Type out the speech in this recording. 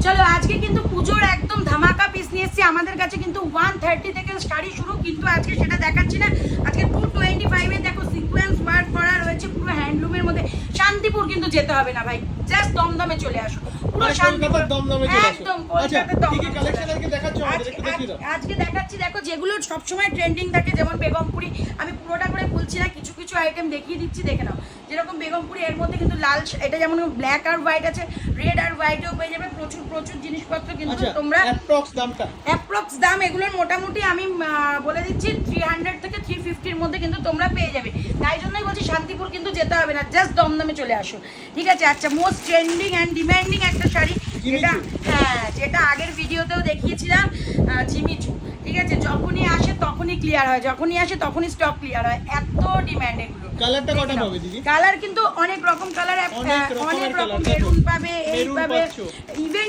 চলো আজকে কিন্তু পুজোর একদম ধামাকা পিস নিয়ে এসেছি। আমাদের কাছে কিন্তু 130 থেকে শাড়ি শুরু, কিন্তু আজকে সেটা দেখাচ্ছি না। আজকে 225 এ দেখো সিকোয়েন্স ওয়ার্ক করা রয়েছে পুরো হ্যান্ডলুমের মধ্যে। শান্তিপুর কিন্তু যেতে হবে না ভাই, জাস্ট দমদমে চলে আসো। পুরো শান্তিপুর দমদমে চলে আসো। একদম আচ্ছা কলকাতার কি কি দমদমে কালেকশন আজকে দেখাচ্ছ আমাদের একটু দেখিয়ে দাও। আজকে দেখাচ্ছি, দেখো যেগুলো সবসময় ট্রেন্ডিং থাকে, যেমন বেগমপুরি। আমি পুরোটা করে বলছি না, কিছু কিছু আইটেম দেখিয়ে দিচ্ছি, দেখে নাও। যেরকম বেগমপুরি, এর মধ্যে কিন্তু লাল, এটা যেমন ব্ল্যাক আর হোয়াইট আছে, রেড আর হোয়াইটেও পেয়ে যাবে। প্রচুর প্রচুর জিনিসপত্র কিন্তু তোমরা। অ্যাপ্রক্স দামটা, অ্যাপ্রক্স দাম এগুলোর মোটামুটি আমি বলে দিচ্ছি 300 থেকে 350 এর মধ্যে কিন্তু তোমরা পেয়ে যাবে। তাই জন্যই বলছি শান্তিপুর কিন্তু যেতে হবে না, জাস্ট দমদমে চলে আসো, ঠিক আছে? আচ্ছা, মোস্ট ট্রেন্ডিং অ্যান্ড ডিমান্ডিং একটা শাড়ি, যেটা যেটা আগের ভিডিওতেও দেখিয়েছিলাম, জিমিচু। ঠিক আছে, যখনই আসে তখনই ক্লিয়ার হয়, যখনই আসে তখনই স্টক ক্লিয়ার হয়, এত ডিমান্ড এগুলো। কালারটা কটা পাবে দিদি? কালার কিন্তু অনেক রকম কালার, অনেক রকম, মেরুন পাবে, এই পাবে, ইভেন